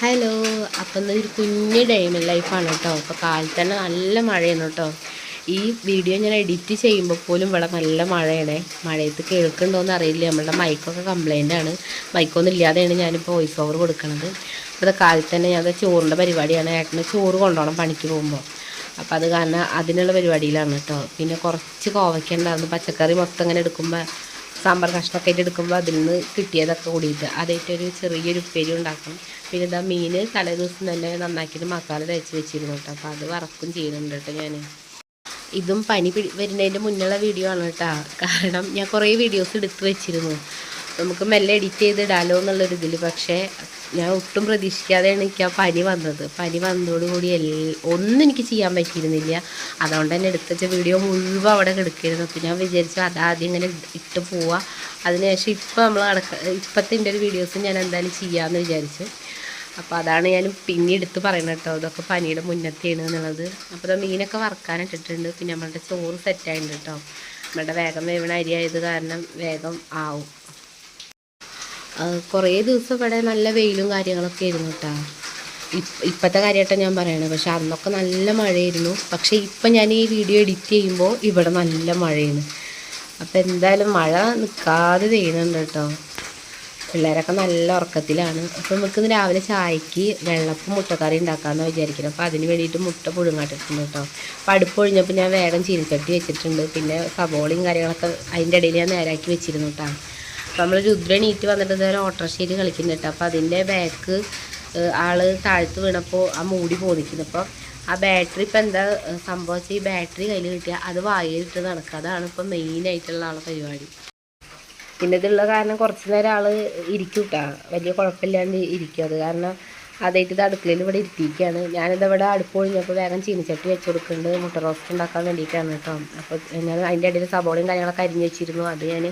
Hello. അപ്പം ഇന്നൊരു കുഞ്ഞ് ഡൈമൻ ലൈഫാണ് കേട്ടോ. അപ്പോൾ കാലത്ത് തന്നെ നല്ല മഴയാണ് കേട്ടോ. ഈ വീഡിയോ ഞാൻ എഡിറ്റ് ചെയ്യുമ്പോൾ പോലും ഇവിടെ നല്ല മഴയാണ്. മഴയത്ത് കേൾക്കുന്നുണ്ടോയെന്ന് അറിയില്ല. നമ്മളുടെ മൈക്കൊക്കെ കംപ്ലൈൻ്റ് ആണ്. മൈക്കൊന്നും ഇല്ലാതെയാണ് ഞാനിപ്പോൾ വോയിസ് ഓവർ കൊടുക്കുന്നത്. അപ്പോൾ കാലത്ത് തന്നെ ഞാൻ ചോറിൻ്റെ പരിപാടിയാണ്. ഏട്ടന് ചോറ് കൊണ്ടുപോകണം പണിക്ക് പോകുമ്പോൾ. അപ്പോൾ അത് കാരണം അതിനുള്ള പരിപാടിയിലാണ് കേട്ടോ. പിന്നെ കുറച്ച് കോവയ്ക്ക ഉണ്ടായിരുന്നു. പച്ചക്കറി മൊത്തം ഇങ്ങനെ എടുക്കുമ്പോൾ സാമ്പാർ കഷ്ണമൊക്കെ ആയിട്ട് എടുക്കുമ്പോൾ അതിൽ നിന്ന് കിട്ടിയതൊക്കെ കൂടിയിട്ട് അതായിട്ടൊരു ചെറിയൊരു ഉപ്പേരി ഉണ്ടാക്കണം. പിന്നെ ഇതാ മീൻ തലേ ദിവസം തന്നെ നന്നാക്കിയിട്ട് മസാല തേച്ച് വെച്ചിരുന്നു കേട്ടോ. അപ്പോൾ അത് വറക്കും ചെയ്യുന്നുണ്ട് കേട്ടോ ഞാൻ. ഇതും പനി വരുന്നതിൻ്റെ മുന്നുള്ള വീഡിയോ ആണ് കേട്ടോ. കാരണം ഞാൻ കുറേ വീഡിയോസ് എടുത്ത് വെച്ചിരുന്നു, നമുക്ക് മെല്ലെ എഡിറ്റ് ചെയ്തിടാലോ എന്നുള്ളൊരിതിൽ. പക്ഷേ ഞാൻ ഒട്ടും പ്രതീക്ഷിക്കാതെയാണ് എനിക്ക് ആ പനി വന്നത്. പനി വന്നതോടുകൂടി ഒന്നും എനിക്ക് ചെയ്യാൻ പറ്റിയിരുന്നില്ല. അതുകൊണ്ട് തന്നെ എടുത്ത് വെച്ച വീഡിയോ മുഴുവൻ അവിടെ കിടക്കിയിരുന്നു. അപ്പോൾ ഞാൻ വിചാരിച്ചു അതാദ്യം ഇങ്ങനെ ഇട്ട് പോവുക, അതിനുശേഷം ഇപ്പോൾ നമ്മൾ ഇപ്പോഴത്തെ എൻ്റെ ഒരു വീഡിയോസ് ഞാൻ എന്തായാലും ചെയ്യാമെന്ന് വിചാരിച്ചു. അപ്പോൾ അതാണ് ഞാൻ പിന്നെ എടുത്ത് പറയുന്നത് കേട്ടോ. ഇതൊക്കെ പനിയുടെ മുന്നത്തെയാണ് എന്നുള്ളത്. അപ്പോൾ ഇത് മീനൊക്കെ വറുക്കാനിട്ടിട്ടുണ്ട്. പിന്നെ നമ്മളുടെ ചോറ് സെറ്റായിട്ടുണ്ട് കേട്ടോ. നമ്മളുടെ വേഗം വേവണ അരിയായത് കാരണം വേഗം ആവും. കുറേ ദിവസം ഇവിടെ നല്ല വെയിലും കാര്യങ്ങളൊക്കെ ആയിരുന്നു കേട്ടോ. ഇപ്പോഴത്തെ കാര്യമായിട്ടാണ് ഞാൻ പറയണത്. പക്ഷെ അന്നൊക്കെ നല്ല മഴയായിരുന്നു. പക്ഷേ ഇപ്പം ഞാൻ ഈ വീഡിയോ എഡിറ്റ് ചെയ്യുമ്പോൾ ഇവിടെ നല്ല മഴയാണ്. അപ്പോൾ എന്തായാലും മഴ നിൽക്കാതെ പെയ്യുന്നുണ്ട് കേട്ടോ. പിള്ളേരൊക്കെ നല്ല ഉറക്കത്തിലാണ്. അപ്പോൾ നമുക്കിന്ന് രാവിലെ ചായക്ക് വെള്ളപ്പം മുട്ടക്കറി ഉണ്ടാക്കാമെന്ന് വിചാരിക്കണം. അപ്പോൾ അതിന് വേണ്ടിയിട്ട് മുട്ട പുഴുങ്ങാട്ടിട്ടുണ്ട് കേട്ടോ. അപ്പോൾ അടുപ്പ് ഒഴിഞ്ഞപ്പോൾ ഞാൻ വേഗം ചീനിച്ചട്ടി വെച്ചിട്ടുണ്ട്. പിന്നെ സബോളയും കാര്യങ്ങളൊക്കെ അതിൻ്റെ ഇടയിൽ ഞാൻ നേരാക്കി വെച്ചിരുന്നു കേട്ടോ. അപ്പോൾ നമ്മൾ രുദ്ര നീറ്റ് വന്നിട്ട് ഇതുവരെ ഓട്ടോറിക്ഷയിൽ കളിക്കുന്നുണ്ട് കേട്ടോ. അപ്പോൾ അതിൻ്റെ ബാക്ക് ആൾ താഴ്ത്ത് വീണപ്പോൾ ആ മൂടി പോന്നിക്കുന്നു. അപ്പോൾ ആ ബാറ്ററി ഇപ്പോൾ എന്താ സംഭവിച്ചാൽ ഈ ബാറ്ററി കയ്യിൽ കിട്ടിയാൽ അത് വായിലിട്ട് നടക്കുക. അതാണ് ഇപ്പോൾ മെയിനായിട്ടുള്ള ആളെ പരിപാടി. പിന്നെ ഇതുള്ള കാരണം കുറച്ച് നേരം ആൾ ഇരിക്കും കേട്ടോ. വലിയ കുഴപ്പമില്ലാണ്ട് ഇരിക്കും. അത് കാരണം അതായിട്ട് ഇത് അടുക്കളയിൽ ഇവിടെ ഇരുത്തിയിരിക്കുകയാണ്. ഞാനിതവിടെ അടുപ്പ് ഒഴിഞ്ഞപ്പോൾ വേഗം ചീനിച്ചട്ടി വെച്ച് കൊടുക്കുന്നുണ്ട്. മുട്ട റോസ്റ്റ് ഉണ്ടാക്കാൻ വേണ്ടിയിട്ടാണ് കേട്ടോ. അപ്പോൾ ഞാൻ അതിൻ്റെ ഇടയിൽ സബോളയും കാര്യങ്ങളൊക്കെ അരിഞ്ഞ് വെച്ചിരുന്നു. അത് ഞാൻ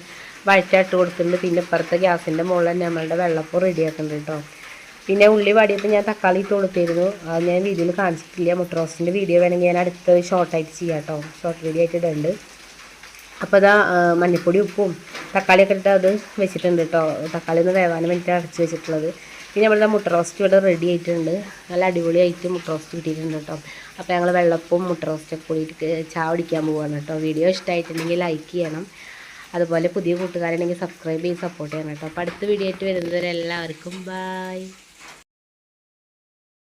വഴറ്റായിട്ട് കൊടുക്കുന്നുണ്ട്. പിന്നെ ഇപ്പുറത്തെ ഗ്യാസിൻ്റെ മുകളിൽ തന്നെ നമ്മളുടെ വെള്ളപ്പം റെഡിയാക്കുന്നുണ്ട് കേട്ടോ. പിന്നെ ഉള്ളി വാടിയപ്പോൾ ഞാൻ തക്കാളി ഇട്ട് കൊടുത്തിരുന്നു. അത് ഞാൻ വീഡിയോയിൽ കാണിച്ചിട്ടില്ല. മുട്ട റോസ്റ്റിൻ്റെ വീഡിയോ വേണമെങ്കിൽ ഞാൻ അടുത്ത് ഷോർട്ടായിട്ട് ചെയ്യാം കേട്ടോ. ഷോർട്ട് വീഡിയോ ആയിട്ട് ഇടുന്നുണ്ട്. അപ്പോൾ അതാ മഞ്ഞൾപ്പൊടി ഉപ്പും തക്കാളിയൊക്കെ ഇട്ട് അത് വെച്ചിട്ടുണ്ട് കേട്ടോ. തക്കാളി ഒന്ന് വേവാൻ വേണ്ടിയിട്ട് അടച്ച് വെച്ചിട്ടുള്ളത്. പിന്നെ നമ്മളുടെ മുട്ട റോസ്റ്റ് ഇവിടെ റെഡി ആയിട്ടുണ്ട്. നല്ല അടിപൊളിയായിട്ട് മുട്ട റോസ്റ്റ് കിട്ടിയിട്ടുണ്ട് കേട്ടോ. അപ്പോൾ ഞങ്ങൾ വെള്ളപ്പവും മുട്ട റോസ്റ്റൊക്കെ കൂടിയിട്ട് ചായ കുടിക്കാൻ പോവുകയാണ് കേട്ടോ. വീഡിയോ ഇഷ്ടമായിട്ടുണ്ടെങ്കിൽ ലൈക്ക് ചെയ്യണം. അതുപോലെ പുതിയ കൂട്ടുകാരുണ്ടെങ്കിൽ സബ്സ്ക്രൈബ് ചെയ്ത് സപ്പോർട്ട് ചെയ്യണം കേട്ടോ. അപ്പോൾ അടുത്ത വീഡിയോ ആയിട്ട് വരുന്നവരെല്ലാവർക്കും ബൈ.